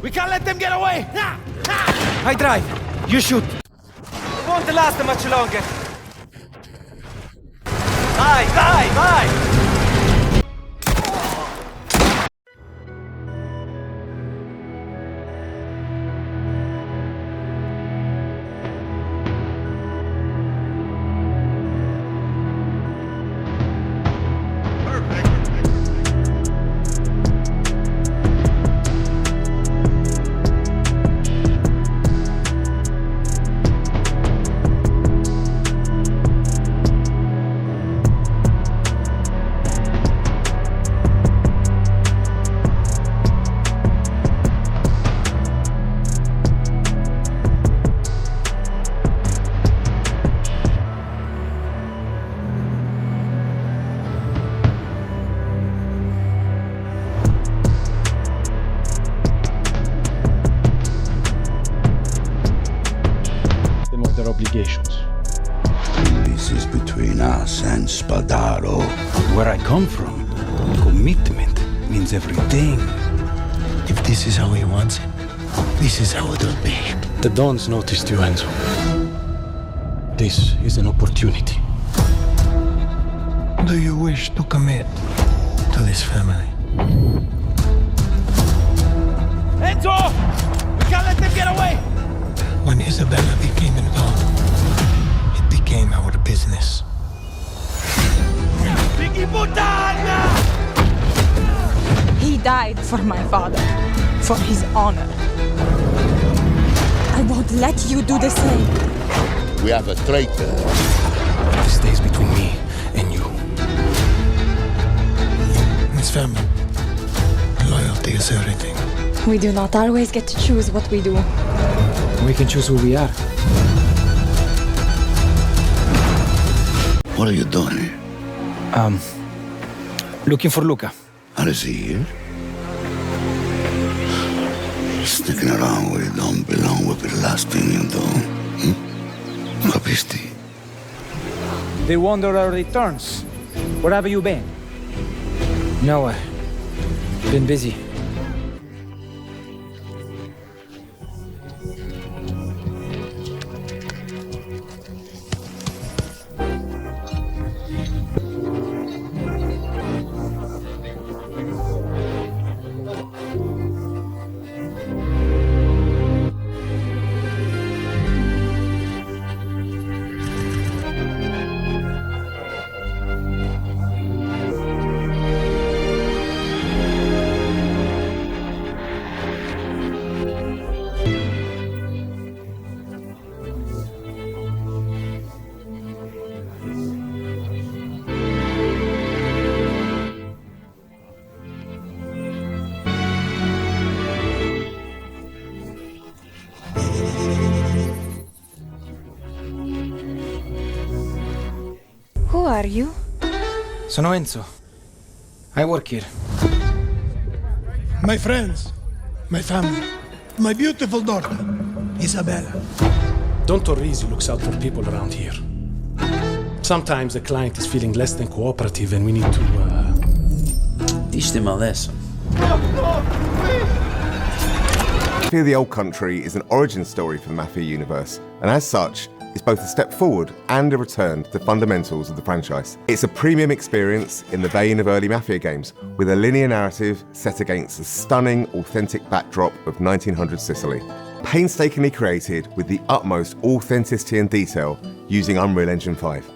We can't let them get away! I drive. You shoot. Won't last much longer. Vai! Their obligations. This is between us and Spadaro. Where I come from, commitment means everything. If this is how he wants it, this is how it'll be. The Dons noticed you, Enzo. This is an opportunity. Do you wish to commit to this family? Enzo! We can't let them get away! When Isabella became involved, it became our business. He died for my father, for his honor. I won't let you do the same. We have a traitor. This stays between me and you. It's family. Loyalty is everything. We do not always get to choose what we do. We can choose who we are. What are you doing here? Looking for Luca. Is he here? Sticking around where you don't belong will be the last thing you do. Capisti? They wonder our returns. Where have you been? Nowhere. Been busy. Who are you? Sono Enzo. I work here. My friends, my family, my beautiful daughter, Isabella. Don Torrisi looks out for people around here. Sometimes the client is feeling less than cooperative and we need to, Teach them a lesson. Mafia the Old Country is an origin story for the Mafia universe, and as such, it's both a step forward and a return to the fundamentals of the franchise. It's a premium experience in the vein of early Mafia games, with a linear narrative set against the stunning, authentic backdrop of 1900 Sicily. Painstakingly created with the utmost authenticity and detail using Unreal Engine 5.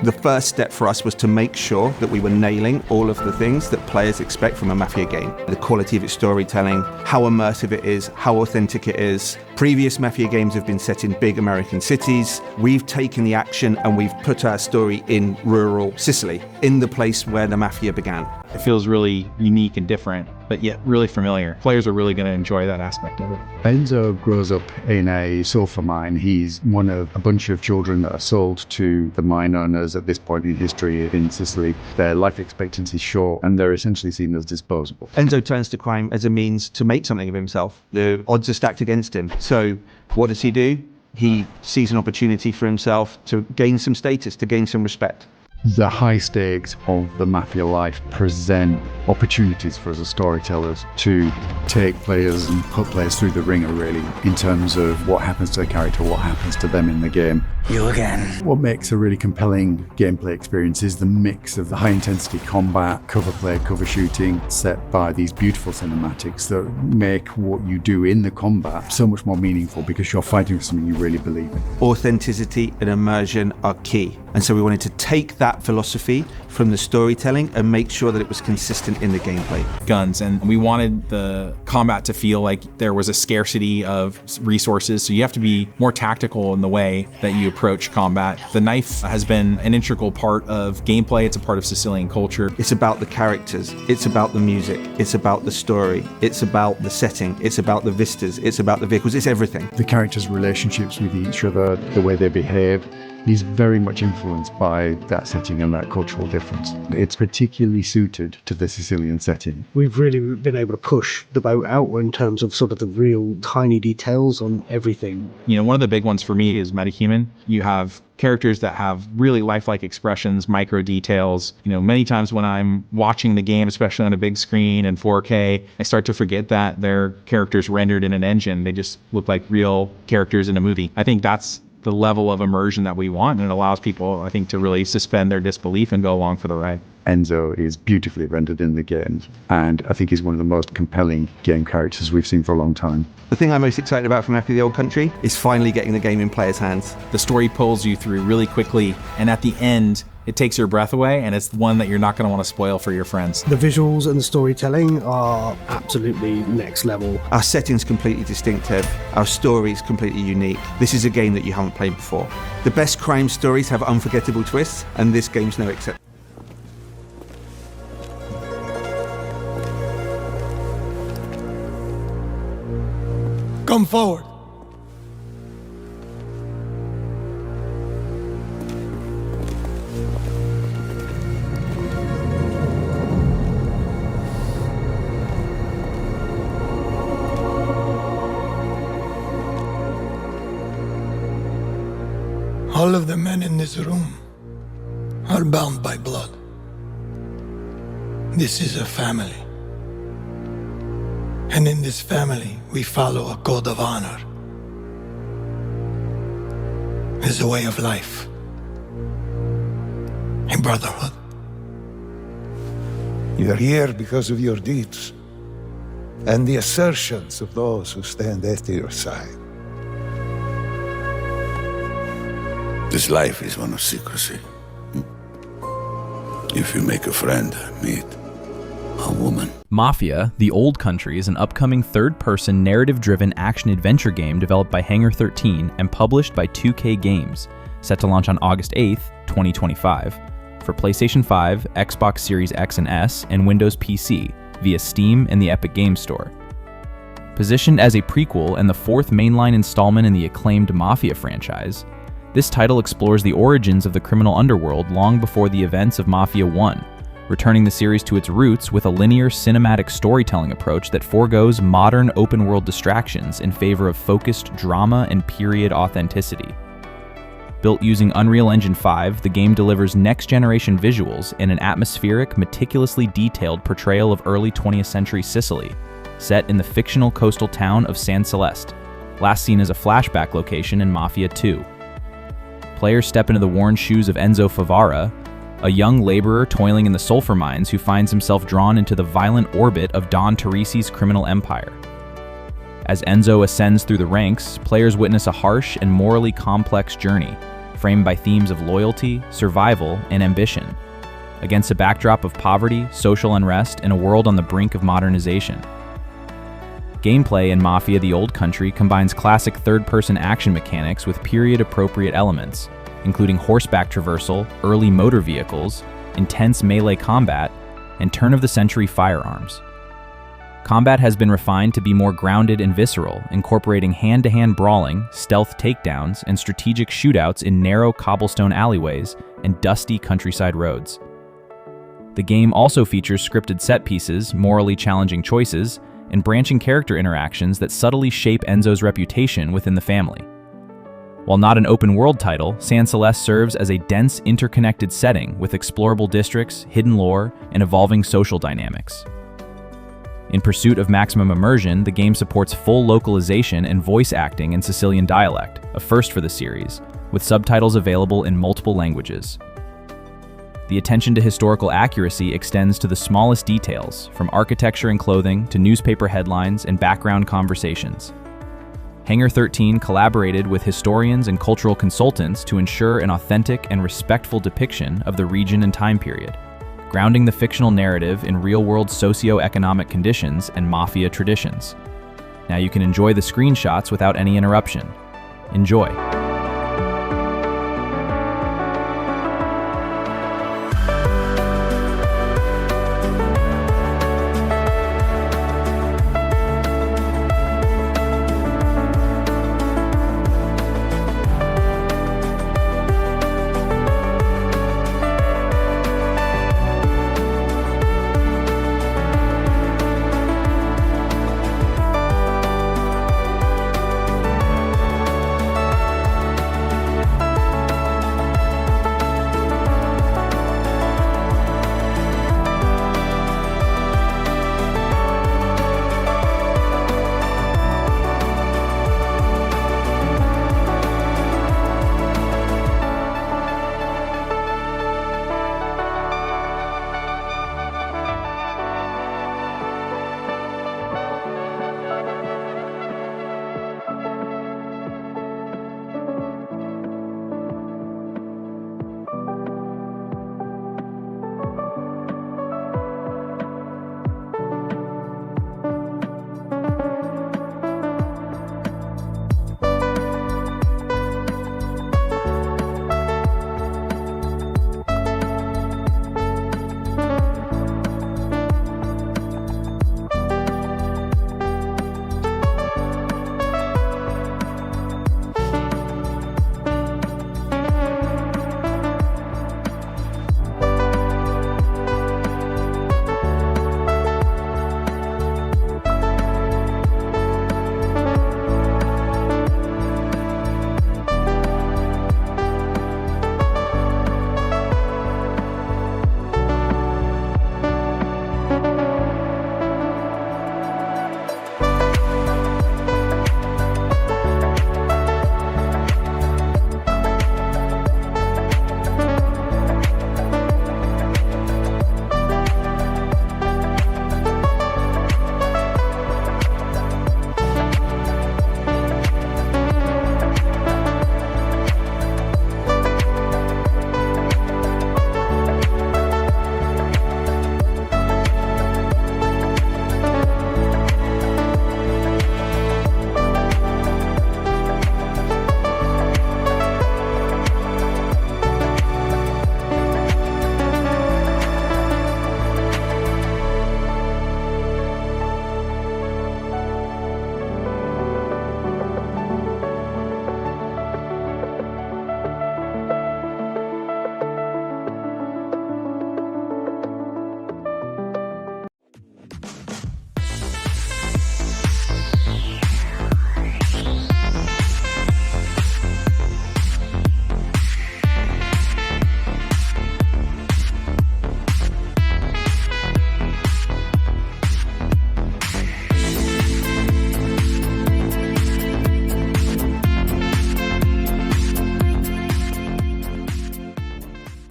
The first step for us was to make sure that we were nailing all of the things that players expect from a Mafia game. The quality of its storytelling, how immersive it is, how authentic it is. Previous Mafia games have been set in big American cities. We've taken the action and we've put our story in rural Sicily, in the place where the Mafia began. It feels really unique and different, but yet really familiar. Players are really going to enjoy that aspect of it. Enzo grows up in a sulfur mine. He's one of a bunch of children that are sold to the mine owners at this point in history in Sicily. Their life expectancy is short and they're essentially seen as disposable. Enzo turns to crime as a means to make something of himself. The odds are stacked against him. So what does he do? He sees an opportunity for himself to gain some status, to gain some respect. The high stakes of the Mafia life present opportunities for us as storytellers to take players and put players through the ringer, really, in terms of what happens to the character, what happens to them in the game. You again. What makes a really compelling gameplay experience is the mix of the high-intensity combat, cover play, cover shooting, set by these beautiful cinematics that make what you do in the combat so much more meaningful because you're fighting for something you really believe in. Authenticity and immersion are key. And so we wanted to take that philosophy from the storytelling and make sure that it was consistent in the gameplay. Guns, and we wanted the combat to feel like there was a scarcity of resources, so you have to be more tactical in the way that you approach combat. The knife has been an integral part of gameplay. It's a part of Sicilian culture. It's about the characters, it's about the music, it's about the story, it's about the setting, it's about the vistas, it's about the vehicles, it's everything. The characters' relationships with each other, the way they behave, is very much influenced by that setting and that cultural difference. It's particularly suited to the Sicilian setting. We've really been able to push the boat out in terms of sort of the real tiny details on everything. You know, one of the big ones for me is metahuman. You have characters that have really lifelike expressions, micro details. You know, many times when I'm watching the game, especially on a big screen in 4K, I start to forget that they're characters rendered in an engine. They just look like real characters in a movie. I think that's the level of immersion that we want, and it allows people, I think, to really suspend their disbelief and go along for the ride. Enzo is beautifully rendered in the game, and I think he's one of the most compelling game characters we've seen for a long time. The thing I'm most excited about from Mafia: The Old Country is finally getting the game in players' hands. The story pulls you through really quickly, and at the end, it takes your breath away, and it's one that you're not going to want to spoil for your friends. The visuals and the storytelling are absolutely next level. Our setting's completely distinctive. Our story's completely unique. This is a game that you haven't played before. The best crime stories have unforgettable twists, and this game's no exception. Come forward. All of the men in this room are bound by blood. This is a family. And in this family, we follow a code of honor. It's a way of life, a brotherhood. You're here because of your deeds and the assertions of those who stand at your side. This life is one of secrecy. If you make a friend, meet a woman. Mafia: The Old Country is an upcoming third-person narrative-driven action-adventure game developed by Hangar 13 and published by 2K Games, set to launch on August 8th, 2025, for PlayStation 5, Xbox Series X and S, and Windows PC via Steam and the Epic Games Store. Positioned as a prequel and the fourth mainline installment in the acclaimed Mafia franchise, this title explores the origins of the criminal underworld long before the events of Mafia 1, returning the series to its roots with a linear cinematic storytelling approach that forgoes modern open-world distractions in favor of focused drama and period authenticity. Built using Unreal Engine 5, the game delivers next-generation visuals and an atmospheric, meticulously detailed portrayal of early 20th century Sicily, set in the fictional coastal town of San Celeste, last seen as a flashback location in Mafia 2. Players step into the worn shoes of Enzo Favara, a young laborer toiling in the sulfur mines who finds himself drawn into the violent orbit of Don Torrisi's criminal empire. As Enzo ascends through the ranks, players witness a harsh and morally complex journey, framed by themes of loyalty, survival, and ambition, against a backdrop of poverty, social unrest, and a world on the brink of modernization. Gameplay in Mafia: The Old Country combines classic third-person action mechanics with period-appropriate elements, including horseback traversal, early motor vehicles, intense melee combat, and turn-of-the-century firearms. Combat has been refined to be more grounded and visceral, incorporating hand-to-hand brawling, stealth takedowns, and strategic shootouts in narrow cobblestone alleyways and dusty countryside roads. The game also features scripted set pieces, morally challenging choices, and branching character interactions that subtly shape Enzo's reputation within the family. While not an open-world title, San Celeste serves as a dense, interconnected setting with explorable districts, hidden lore, and evolving social dynamics. In pursuit of maximum immersion, the game supports full localization and voice acting in Sicilian dialect, a first for the series, with subtitles available in multiple languages. The attention to historical accuracy extends to the smallest details, from architecture and clothing to newspaper headlines and background conversations. Hangar 13 collaborated with historians and cultural consultants to ensure an authentic and respectful depiction of the region and time period, grounding the fictional narrative in real-world socio-economic conditions and Mafia traditions. Now you can enjoy the screenshots without any interruption. Enjoy.